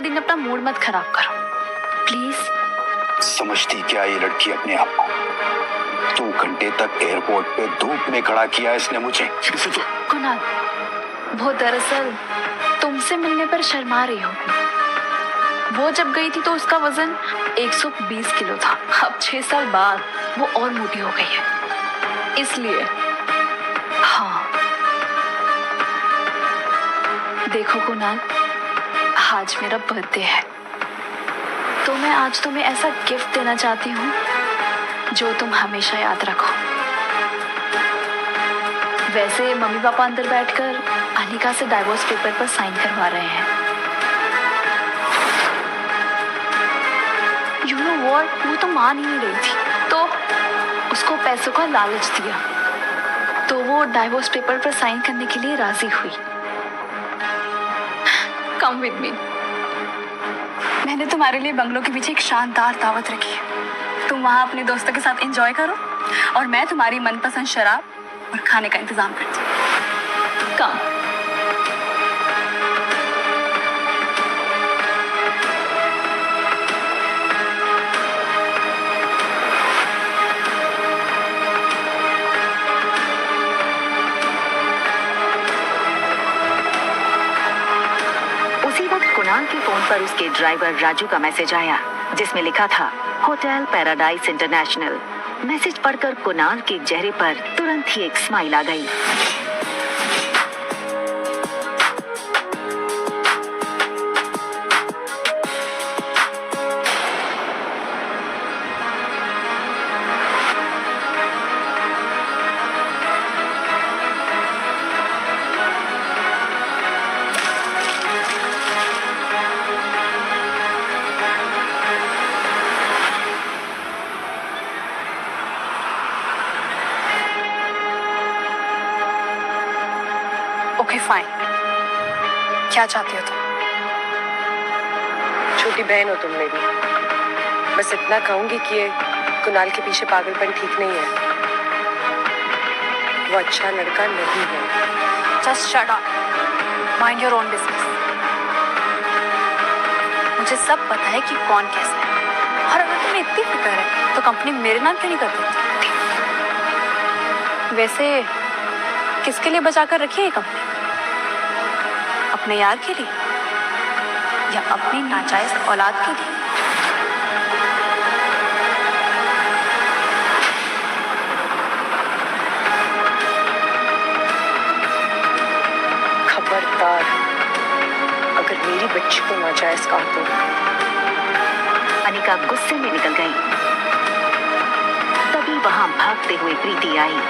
दिन अपना मूड मत खराब करो प्लीज। समझती क्या ये लड़की अपने आप को? 2 घंटे तक एयरपोर्ट पे धूप में खड़ा किया इसने मुझे। कुणाल, वो दरअसल तुमसे मिलने पर शर्मा रही हो। वो जब गई थी तो उसका वजन 120 किलो था। अब 6 साल बाद वो और मोटी हो गई है, इसलिए। हाँ, देखो कुणाल, आज मेरा बर्थडे है, तो मैं आज तुम्हें ऐसा गिफ्ट देना चाहती हूँ जो तुम हमेशा याद रखो। वैसे मम्मी पापा अंदर बैठकर अनिका से डाइवोर्स पेपर पर साइन करवा रहे हैं। यू नो व्हाट, वो तो मान ही नहीं रही थी, तो उसको पैसों का लालच दिया, तो वो डाइवोर्स पेपर पर साइन करने के लिए राजी हुई। Come with me. मैंने तुम्हारे लिए बंगलों के पीछे एक शानदार दावत रखी है। तुम वहां अपने दोस्तों के साथ एंजॉय करो और मैं तुम्हारी मनपसंद शराब और खाने का इंतजाम करती हूँ। कम। उसी वक्त कुणाल के फोन पर उसके ड्राइवर राजू का मैसेज आया, जिसमें लिखा था होटल पैराडाइज इंटरनेशनल। मैसेज पढ़कर कुणाल के चेहरे पर तुरंत ही एक स्माइल आ गई। ओके फाइन, क्या चाहती हो तुम? छोटी बहन हो तुम मेरी। बस इतना कहूंगी कि ये कुणाल के पीछे पागलपन ठीक नहीं है। वो अच्छा लड़का नहीं है। Just shut up, mind your own business. मुझे सब पता है कि कौन कैसा है, और अगर तुम्हें इतनी फिक्र है तो कंपनी मेरे नाम क्यों नहीं कर देती? वैसे किसके लिए बचा कर रखी है ये कंपनी? अपने यार के लिए या अपनी नाजायज औलाद के लिए? खबरदार, अगर मेरी बच्ची को नाजायज कहा तो। अनिका गुस्से में निकल गई। तभी वहां भागते हुए प्रीति आई।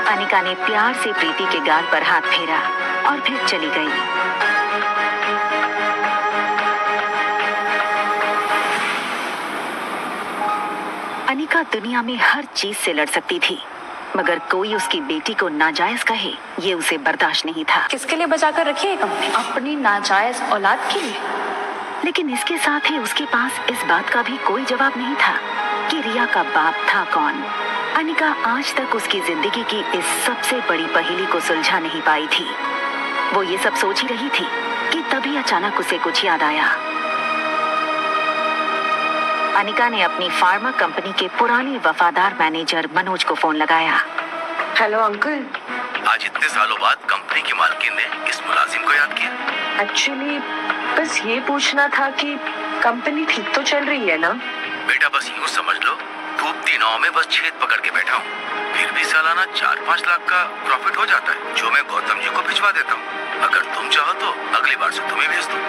अनिका ने प्यार से प्रीति के गाल पर हाथ फेरा और फिर चली गई। अनिका दुनिया में हर चीज से लड़ सकती थी, मगर कोई उसकी बेटी को नाजायज कहे, ये उसे बर्दाश्त नहीं था। किसके लिए बचा कर रखी है कंपनी? अपनी नाजायज औलाद के लिए। लेकिन इसके साथ ही उसके पास इस बात का भी कोई जवाब नहीं था कि रिया का बाप था कौन। अनिका आज तक उसकी जिंदगी की इस सबसे बड़ी पहेली को सुलझा नहीं पाई थी। वो ये सब सोच ही रही थी कि तभी अचानक उसे कुछ याद आया। अनिका ने अपनी फार्मा कंपनी के पुराने वफादार मैनेजर मनोज को फोन लगाया। Hello uncle. आज इतने सालों बाद कंपनी की मालकिन ने इस मुलाजिम को याद किया। एक्चुअली बस ये पूछना था कि कंपनी ठीक तो चल रही है ना? बेटा बस यूँ समझ लो, डूबती नाव में बस छेद पकड़ के बैठा हूँ। फिर भी सालाना 4-5 लाख का प्रॉफिट हो जाता है, जो मैं गौतम जी को भिजवा देता हूँ। अगर तुम चाहो तो अगली बार से तुम्हें भेज दूँ।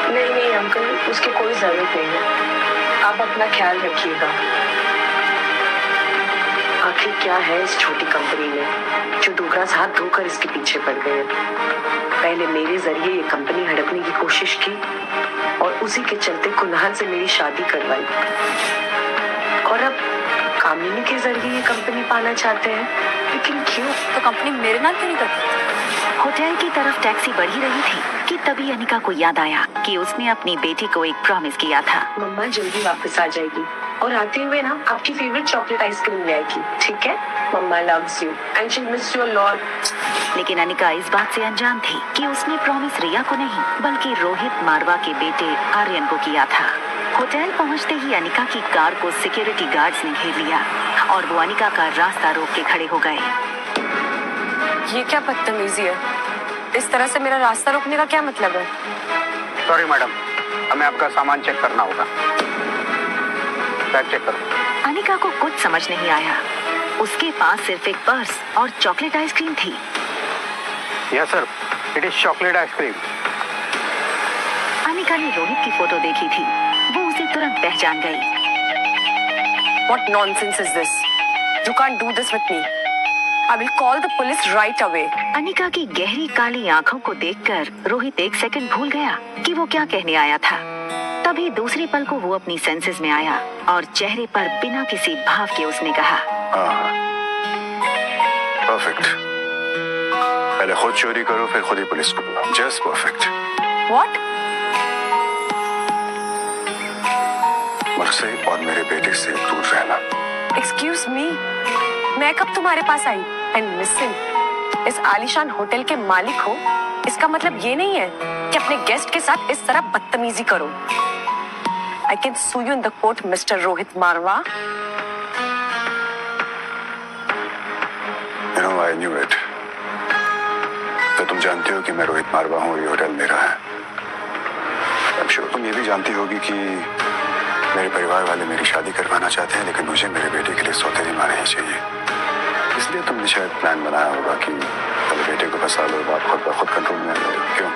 नहीं नहीं अंकल, उसकी कोई जरूरत नहीं है। आप अपना ख्याल रखिएगा। आखिर क्या है इस छोटी कंपनी में जो दूसरा हाथ धोकर इसके पीछे पड़ गए? पहले मेरे जरिए ये कंपनी हड़पने की कोशिश की और उसी के चलते कुणाल से मेरी शादी करवाई, और अब कामिनी के जरिए ये कंपनी पाना चाहते हैं। लेकिन क्यों? तो कंपनी मेरे नाम क्यों नहीं करती? होटल की तरफ टैक्सी बढ़ ही रही थी कि तभी अनिका को याद आया कि उसने अपनी बेटी को एक प्रॉमिस किया था। मम्मा जल्दी वापस आ जाएगी। और आते हुए ना आपकी फेवरेट चॉकलेट आइसक्रीम ले आएगी, ठीक है? Mamma loves you and she miss you a lot. लेकिन अनिका इस बात से अनजान थी कि उसने प्रॉमिस रिया को नहीं बल्कि रोहित मारवा के बेटे आर्यन को किया था। होटल पहुंचते ही अनिका की कार को सिक्योरिटी गार्ड्स ने घेर लिया और वो अनिका का रास्ता रोक के खड़े हो गए। ये क्या बदतमीजी है? इस तरह से मेरा रास्ता रोकने का क्या मतलब है? सॉरी मैडम, हमें आपका सामान चेक करना होगा। बैग चेक करो। अनिका को कुछ समझ नहीं आया। उसके पास सिर्फ एक पर्स और चॉकलेट आइसक्रीम थी। Yes sir, it is chocolate ice cream. Anika ने रोहित की फोटो देखी थी, वो उसे तुरंत पहचान गई। What nonsense is this? You can't do this with me. I will call the police right away. Anika की गहरी काली आंखों को देखकर रोहित एक सेकंड भूल गया कि वो क्या कहने आया था। तभी दूसरे पल को वो अपनी सेंसेस में आया और चेहरे पर बिना किसी भाव के उसने कहा, परफेक्ट। पहले खुद चोरी करो फिर खुद ही पुलिस को बुलाओ। Just perfect. What? मुझसे और मेरे बेटे से दूर रहना। Excuse me? मैं कब तुम्हारे पास आई? And listen, इस आलीशान होटल के मालिक हो, इसका मतलब ये नहीं है कि अपने गेस्ट के साथ इस तरह बदतमीजी करो। I can sue you in the court, Mr. Rohit Marwa. You know, I knew it. तो तुम जानती हो कि मैं रोहित मारवा हूँ, ये होटल मेरा है। I'm sure तुम ये भी जानती होगी कि मेरे परिवार वाले मेरी शादी करवाना चाहते हैं, लेकिन मुझे मेरे बेटे के लिए सौतेली माँ नहीं चाहिए। इसलिए तुमने शायद प्लान बनाया होगा कि पहले बेटे को फंसा लो, बात खुद कंट्रोल में आ जाए। क्यों?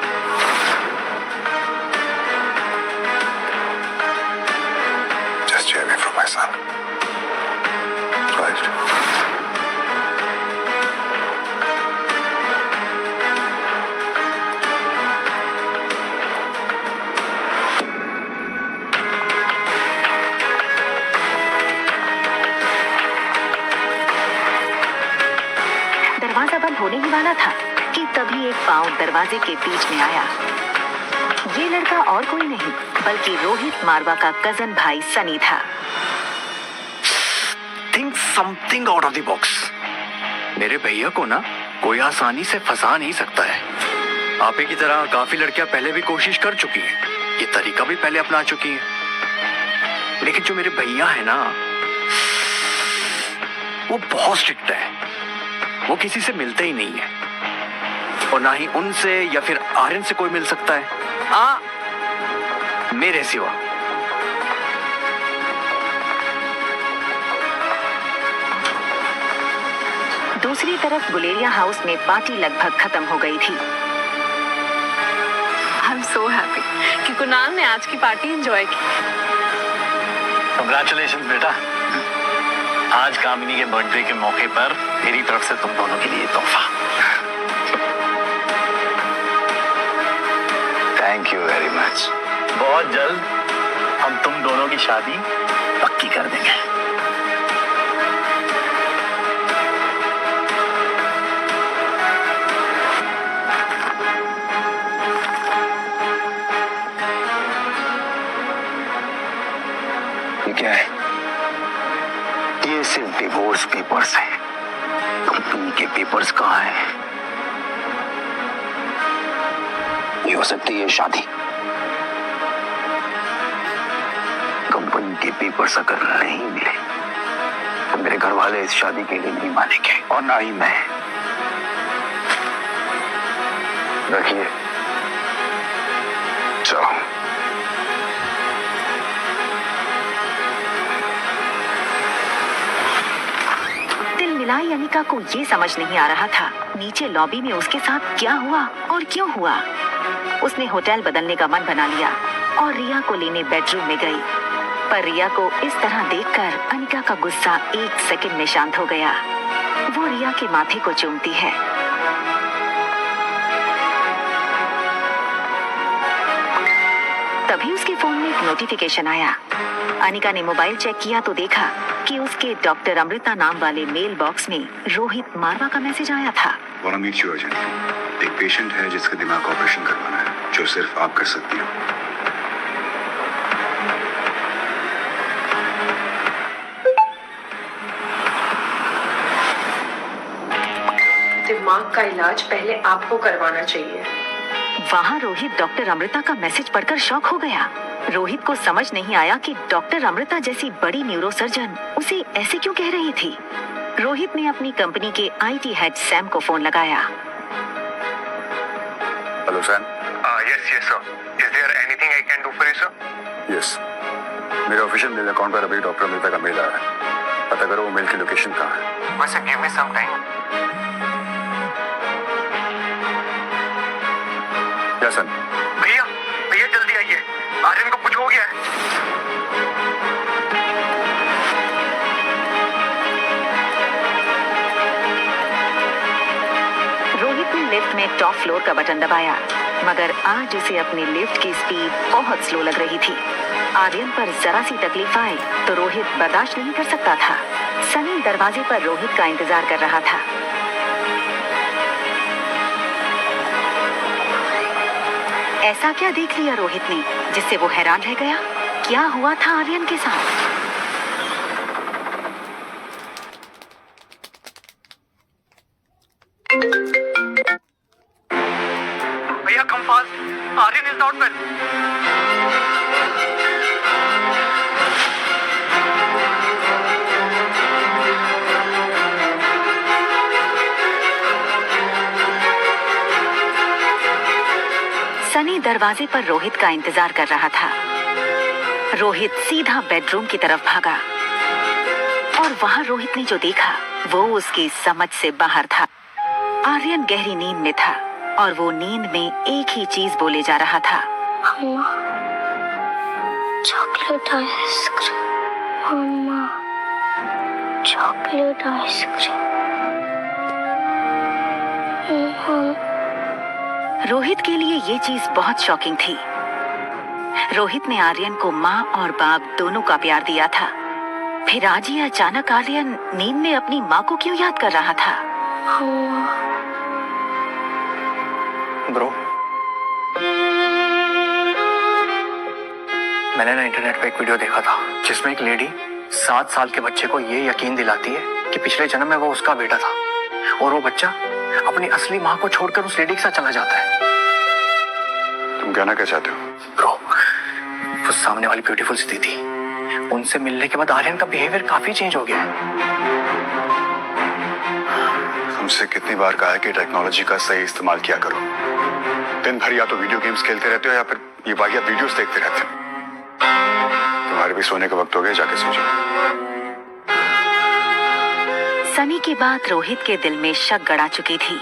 Just stay away from my son. Right? दरवाजा बंद होने ही वाला था कि तभी एक पांव दरवाजे के बीच में आया। ये लड़का और कोई नहीं बल्कि रोहित मारवा का कजन भाई सनी था। Think something out of the box. मेरे भैया को ना कोई आसानी से फंसा नहीं सकता है। आप ही की तरह काफी लड़कियां पहले भी कोशिश कर चुकी हैं, ये तरीका भी पहले अपना चुकी हैं, लेकिन जो मेरे भैया है ना, वो बहुत स्ट्रिक्ट है। वो किसी से मिलते ही नहीं है और ना ही उनसे या फिर आर्यन से कोई मिल सकता है, मेरे सिवा। दूसरी तरफ बुलेरिया हाउस में पार्टी लगभग खत्म हो गई थी। आई एम सो हैप्पी कि कुणाल ने आज की पार्टी एंजॉय की। कंग्रेचुलेशन बेटा। आज कामिनी के बर्थडे के मौके पर मेरी तरफ से तुम दोनों के लिए तोहफा। Thank you very much. बहुत जल्द हम तुम दोनों की शादी पक्की कर देंगे। ये क्या है? ये सिर्फ डिवोर्स पेपर्स हैं। कंपनी के पेपर्स कहाँ हैं? ये हो सकती है शादी। कंपनी के पेपर्स अगर नहीं मिले तो मेरे घर वाले इस शादी के लिए नहीं मानेंगे और ना ही मैं। रखिए, चलो। मिलाई अनिका को ये समझ नहीं आ रहा था नीचे लॉबी में उसके साथ क्या हुआ और क्यों हुआ। उसने होटल बदलने का मन बना लिया और रिया को लेने बेडरूम में गई, पर रिया को इस तरह देखकर अनिका का गुस्सा एक सेकंड में शांत हो गया। वो रिया के माथे को चूमती है। तभी उसके फोन में एक नोटिफिकेशन आया। अनिका ने मोबाइल चेक किया तो देखा कि उसके डॉक्टर अमृता नाम वाले मेल बॉक्स में रोहित मारवा का मैसेज आया था। Want to meet you urgently. एक पेशेंट है जिसका दिमाग ऑपरेशन करवाना है, जो सिर्फ आप कर सकती हो। दिमाग का इलाज पहले आपको करवाना चाहिए। वहाँ रोहित डॉक्टर अमृता का मैसेज पढ़कर शॉक हो गया। रोहित को समझ नहीं आया कि डॉक्टर अमृता जैसी बड़ी न्यूरोसर्जन उसे ऐसे क्यों कह रही थी। रोहित ने अपनी कंपनी के आईटी हेड सैम को फोन लगाया। Hello Sam. Yes, sir. Is there anything I can do for you, sir? Yes, मेरे ऑफिशियल मेल अकाउंट पर अभी डॉक्टर अमृता का मेल आया है। पता करो वो मेल की लोकेशन कहाँ है। वैसे give me some time. क्या सन? भैया भैया जल्दी आइए, आर्यन को कुछ हो गया है। रोहित ने लिफ्ट में टॉप फ्लोर का बटन दबाया, मगर आज उसे अपनी लिफ्ट की स्पीड बहुत स्लो लग रही थी। आर्यन पर जरा सी तकलीफ आए तो रोहित बर्दाश्त नहीं कर सकता था। सनी दरवाजे पर रोहित का इंतजार कर रहा था। ऐसा क्या देख लिया रोहित ने जिससे वो हैरान रह गया? क्या हुआ था आर्यन के साथ? भैया come fast. Aryan is not well. Sunny दरवाजे पर रोहित का इंतजार कर रहा था। रोहित सीधा बेडरूम की तरफ भागा और वहां रोहित ने जो देखा वो उसकी समझ से बाहर था। आर्यन गहरी नींद में था और वो नींद में एक ही चीज बोले जा रहा था। अम्मा, चॉकलेट आइसक्रीम। अम्मा, चॉकलेट आइसक्रीम। रोहित के लिए ये चीज बहुत शॉकिंग थी। रोहित ने आर्यन को माँ और बाप दोनों का प्यार दिया था, फिर आज ही अचानक आर्यन नींद में अपनी माँ को क्यों याद कर रहा था? ब्रो, मैंने ना इंटरनेट पे एक वीडियो देखा था जिसमें एक लेडी 7 साल के बच्चे को ये यकीन दिलाती है कि पिछले जन्म में वो उसका बेटा था और वो बच्चा अपनी असली माँ को छोड़कर उस लेडी के साथ चला जाता है। तुम कहना क्या चाहते हो? ब्रो, वो सामने वाली ब्यूटीफुल सी थी, उनसे मिलने के बाद आर्यन का बिहेवियर काफी चेंज हो गया है। तुमसे कितनी बार कहा है कि टेक्नोलॉजी का सही इस्तेमाल किया करो। दिन भर या तो वीडियो गेम्स खेलते रहते हो या फिर ये वाहियात वीडियोस देखते रहते हो। तुम्हारे भी सोने का वक्त हो गया, जाके सो जाओ। सनी की बात रोहित के दिल में शक गड़ा चुकी थी।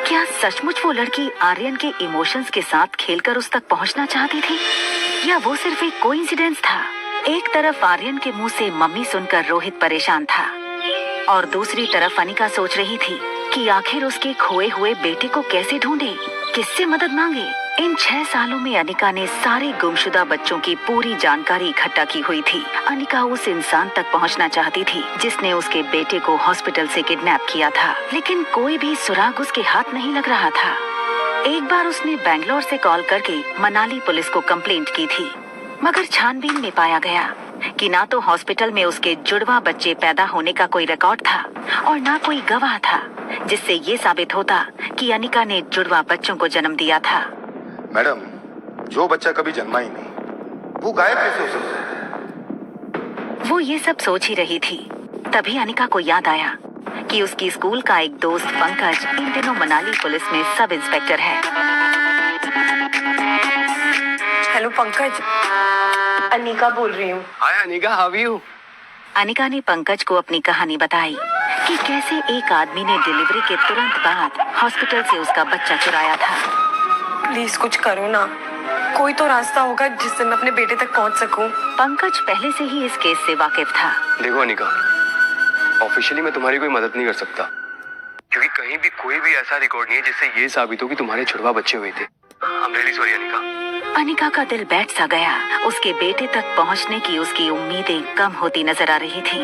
क्या सचमुच वो लड़की आर्यन के इमोशंस के साथ खेलकर उस तक पहुंचना चाहती थी, या वो सिर्फ एक कोइंसिडेंस था? एक तरफ आर्यन के मुंह से मम्मी सुनकर रोहित परेशान था और दूसरी तरफ अनिका सोच रही थी कि आखिर उसके खोए हुए बेटे को कैसे ढूंढे, किससे मदद मांगे। इन 6 सालों में अनिका ने सारे गुमशुदा बच्चों की पूरी जानकारी इकट्ठा की हुई थी। अनिका उस इंसान तक पहुंचना चाहती थी जिसने उसके बेटे को हॉस्पिटल से किडनैप किया था, लेकिन कोई भी सुराग उसके हाथ नहीं लग रहा था। एक बार उसने बैंगलोर से कॉल करके मनाली पुलिस को कंप्लेंट की थी, मगर छानबीन में पाया गया कि ना तो हॉस्पिटल में उसके जुड़वा बच्चे पैदा होने का कोई रिकॉर्ड था और ना कोई गवाह था जिससे ये साबित होता कि अनिका ने जुड़वा बच्चों को जन्म दिया था। मैडम, जो बच्चा कभी जन्मा ही नहीं वो गायब कैसे हो सकता है? वो ये सब सोच ही रही थी, तभी अनिका को याद आया कि उसकी स्कूल का एक दोस्त पंकज इन दिनों मनाली पुलिस में सब इंस्पेक्टर है। हेलो पंकज, अनिका बोल रही हूँ। Hi Anika, how are you? Anika ने पंकज को अपनी कहानी बताई कि कैसे एक आदमी ने डिलीवरी के तुरंत बाद हॉस्पिटल से उसका बच्चा चुराया था। प्लीज कुछ करो ना, कोई तो रास्ता होगा जिससे मैं अपने बेटे तक पहुंच सकूं। पंकज पहले से ही इस केस से वाकिफ था। देखो अनिका, ऑफिशियली मैं तुम्हारी कोई मदद नहीं कर सकता क्योंकि कहीं भी कोई भी ऐसा रिकॉर्ड नहीं है जिससे ये साबित हो कि तुम्हारे जुड़वा बच्चे हुए थे। I'm really sorry Anika. Anika का दिल बैठ सा गया। उसके बेटे तक पहुंचने की उसकी उम्मीदें कम होती नजर आ रही थी।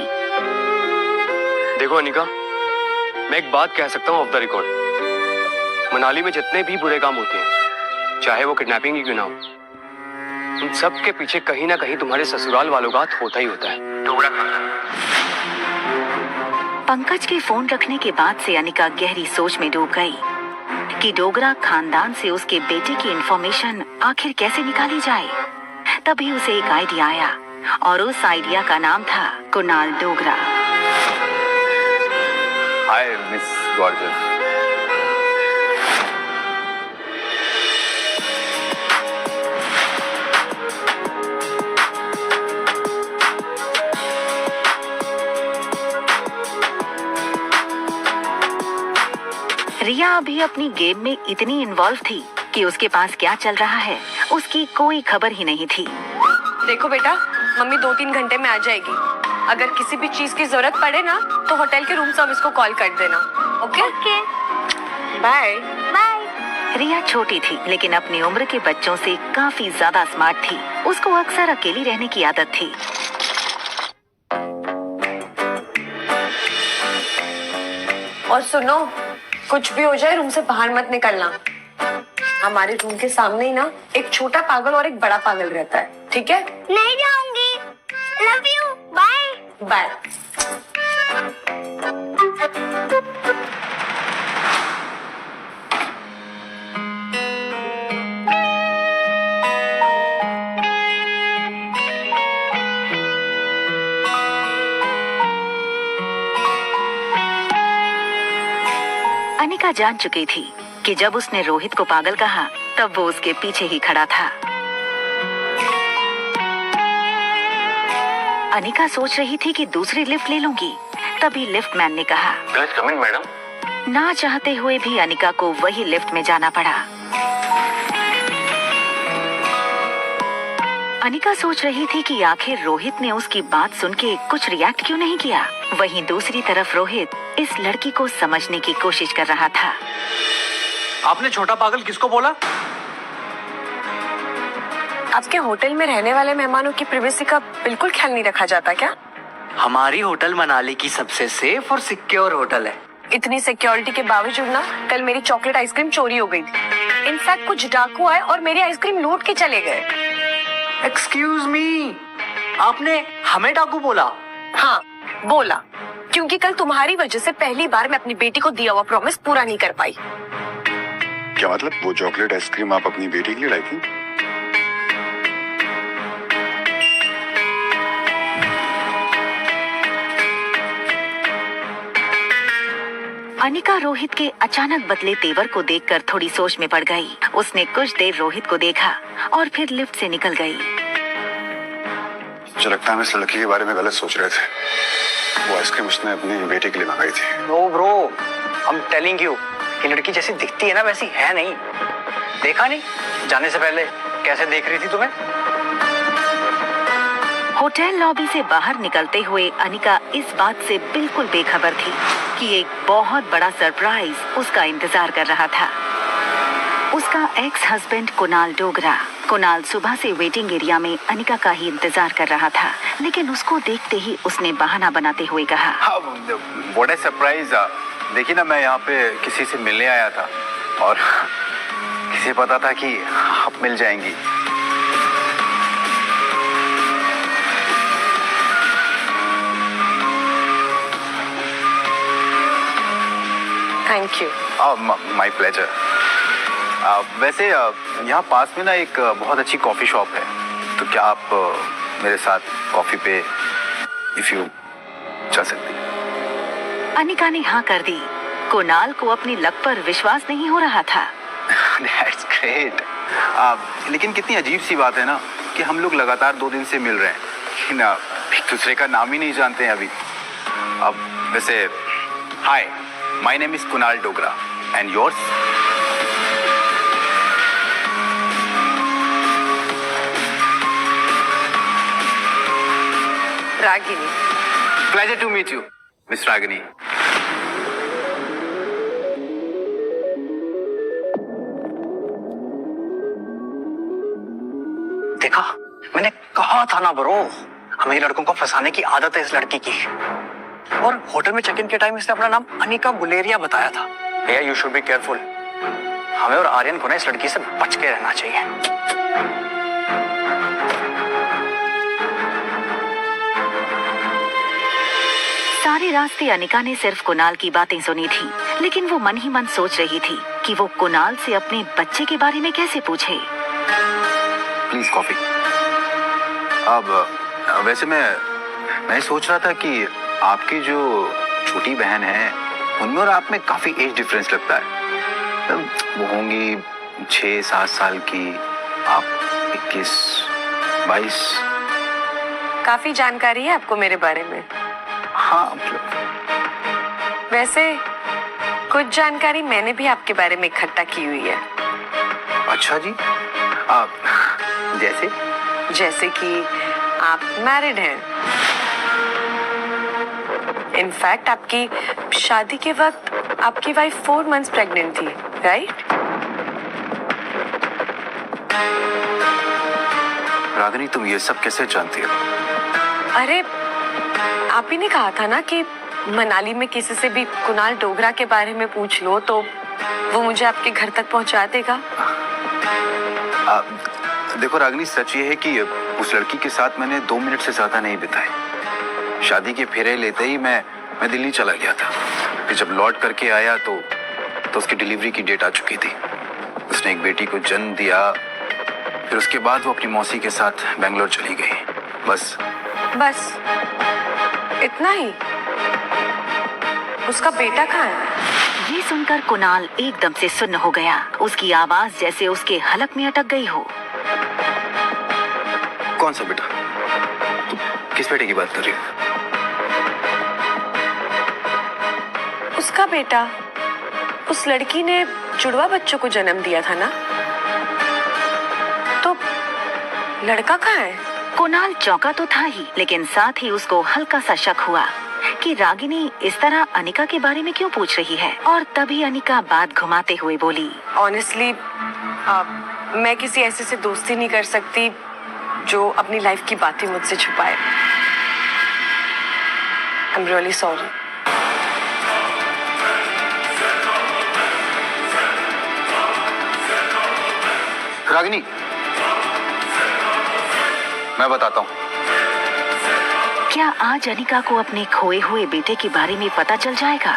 देखो अनिका, मैं एक बात कह सकता हूँ ऑफ द रिकॉर्ड, मनाली में जितने भी बुरे काम होते हैं, चाहे वो किडनैपिंग ही क्यों ना हो, उन सब के पीछे कहीं ना कहीं तुम्हारे ससुराल वालों का हाथ होता ही होता है। टुकड़ा खाना। पंकज के फोन रखने के बाद से अनिका गहरी सोच में डूब गई कि डोगरा खानदान से उसके बेटे की इंफॉर्मेशन आखिर कैसे निकाली जाए। तभी उसे एक आइडिया आया और उस आइडिया का नाम था Kunal Dogra. Hi miss gorgeous. Riya अभी अपनी गेम में इतनी इन्वॉल्व थी कि उसके पास क्या चल रहा है उसकी कोई खबर ही नहीं थी। देखो बेटा, मम्मी 2-3 घंटे में आ जाएगी। अगर किसी भी चीज की जरूरत पड़े ना तो होटल के रूम सर्विस को कॉल कर देना। Okay okay, bye bye. Riya छोटी थी लेकिन अपनी उम्र के बच्चों से काफी ज्यादा स्मार्ट थी। उसको अक्सर अकेली रहने की आदत थी। और सुनो, कुछ भी हो जाए रूम से बाहर मत निकलना। हमारे रूम के सामने ही ना एक छोटा पागल और एक बड़ा पागल रहता है, ठीक है? नहीं जाऊंगी। Love you. Bye bye. Anika जान चुकी थी कि जब उसने रोहित को पागल कहा तब वो उसके पीछे ही खड़ा था। अनिका सोच रही थी कि दूसरी लिफ्ट ले लूंगी, तभी लिफ्ट मैन ने कहा, प्लीज कम इन मैडम। ना चाहते हुए भी अनिका को वही लिफ्ट में जाना पड़ा। अनिका सोच रही थी कि आखिर रोहित ने उसकी बात सुन के कुछ रिएक्ट क्यों नहीं किया। वहीं दूसरी तरफ रोहित इस लड़की को समझने की कोशिश कर रहा था। आपने छोटा पागल किसको बोला? आपके होटल में रहने वाले मेहमानों की प्राइवेसी का बिल्कुल ख्याल नहीं रखा जाता क्या? हमारी होटल मनाली की सबसे सेफ और सिक्योर होटल है। इतनी सिक्योरिटी के बावजूद ना कल मेरी चॉकलेट आइसक्रीम चोरी हो गई थी। इनफैक्ट कुछ डाकू आए और मेरी आइसक्रीम लूट के चले गए। एक्सक्यूज मी, आपने हमें डाकू बोला? हाँ बोला, क्योंकि कल तुम्हारी वजह से पहली बार मैं अपनी बेटी को दिया हुआ प्रॉमिस पूरा नहीं कर पाई। क्या मतलब? वो चॉकलेट आइसक्रीम आप अपनी बेटी के लिए लाई थी? अनिका रोहित के अचानक बदले तेवर को देखकर थोड़ी सोच में पड़ गई। उसने कुछ देर रोहित को देखा और फिर लिफ्ट से निकल गई। मुझे लगता है हम इस लड़की के बारे में गलत सोच रहे थे। वो आइसक्रीम उसने अपनी बेटी के लिए मंगाई थी। No bro, I am telling you कि लड़की जैसी दिखती है ना वैसी है नहीं। देखा नहीं जाने से पहले कैसे देख रही थी तुम्हें? होटल लॉबी से बाहर निकलते हुए अनिका इस बात से बिल्कुल बेखबर थी कि एक बहुत बड़ा सरप्राइज उसका इंतजार कर रहा था। उसका एक्स हस्बैंड कुणाल डोगरा। कुणाल सुबह से वेटिंग एरिया में अनिका का ही इंतजार कर रहा था, लेकिन उसको देखते ही उसने बहाना बनाते हुए कहा, व्हाट अ सरप्राइज। देखिए ना, मैं यहाँ पे किसी से मिलने आया था और किसे पता था कि आप मिल जाएंगी। Thank you. My pleasure. वैसे यहाँ पास में ना एक बहुत अच्छी कॉफी शॉप है, तो क्या आप मेरे साथ कॉफी पे इफ यू चल सकती? अनिका ने हाँ कर दी। कुणाल को अपनी लक पर विश्वास नहीं हो रहा था। That's great। लेकिन कितनी अजीब सी बात है ना कि हम लोग लगातार 2 दिन से मिल रहे हैं, लेकिन एक दूसरे का नाम ही नहीं जानते हैं अभी। अब वैसे, hi, my name is Kunal Dogra and yours? Ragini. Pleasure to meet you miss Ragini. देखा, मैंने कहा था ना ब्रो, हमें लड़कों को फंसाने की आदत है इस लड़की की। और होटल में चेक इन के टाइम इसने अपना नाम अनिका गुलेरिया बताया था। भैया यू शुड बी केयरफुल। हमें और आर्यन को ना इस लड़की से बच के रहना चाहिए। सारे रास्ते अनिका ने सिर्फ कुणाल की बातें सुनी थी, लेकिन वो मन ही मन सोच रही थी कि वो कुणाल से अपने बच्चे के बारे में कैसे पूछे। Please coffee. अब वैसे मैं सोच रहा था कि आपकी जो छोटी बहन है उनमें और आप में काफी एज डिफरेंस लगता है। वो होंगी 6-7 साल की, आप 21-22। काफी जानकारी है आपको मेरे बारे में। हाँ वैसे कुछ जानकारी मैंने भी आपके बारे में इकट्ठा की हुई है। अच्छा जी। आप जैसे कि आप मैरिड हैं। इनफैक्ट आपकी शादी के वक्त आपकी वाइफ 4 मंथ्स प्रेग्नेंट थी, राइट? रागिनी, तुम ये सब कैसे जानती हो? अरे आप ही ने कहा था ना कि मनाली में किसी से भी कुणाल डोगरा के बारे में पूछ लो तो वो मुझे आपके घर तक पहुंचा देगा। देखो रागिनी, सच ये है कि उस लड़की के साथ मैंने 2 मिनट से ज्यादा नहीं बिताए। शादी के फेरे लेते ही मैं दिल्ली चला गया था। फिर जब लौट करके आया तो उसकी डिलीवरी की डेट आ चुकी थी। उसने एक बेटी को जन्म दिया। फिर उसके बाद वो अपनी मौसी के साथ बेंगलोर चली गई। बस इतना ही? उसका बेटा कहाँ है? ये सुनकर कुणाल एकदम से सुन्न हो गया। उसकी आवाज जैसे उसके हलक में अटक गई हो। कौन सा बेटा? तुम किस बेटे की बात कर रही हो? उसका बेटा, उस लड़की ने जुड़वा बच्चों को जन्म दिया था ना? तो लड़का कहाँ है? कुणाल चौंका तो था ही, लेकिन साथ ही उसको हल्का सा शक हुआ कि रागिनी इस तरह अनिका के बारे में क्यों पूछ रही है। और तभी अनिका बात घुमाते हुए बोली, ऑनेस्टली मैं किसी ऐसे से दोस्ती नहीं कर सकती जो अपनी लाइफ की बातें मुझसे छुपाए। I am really sorry. Ragini, मैं बताता हूँ। क्या आज अनिका को अपने खोए हुए बेटे के बारे में पता चल जाएगा?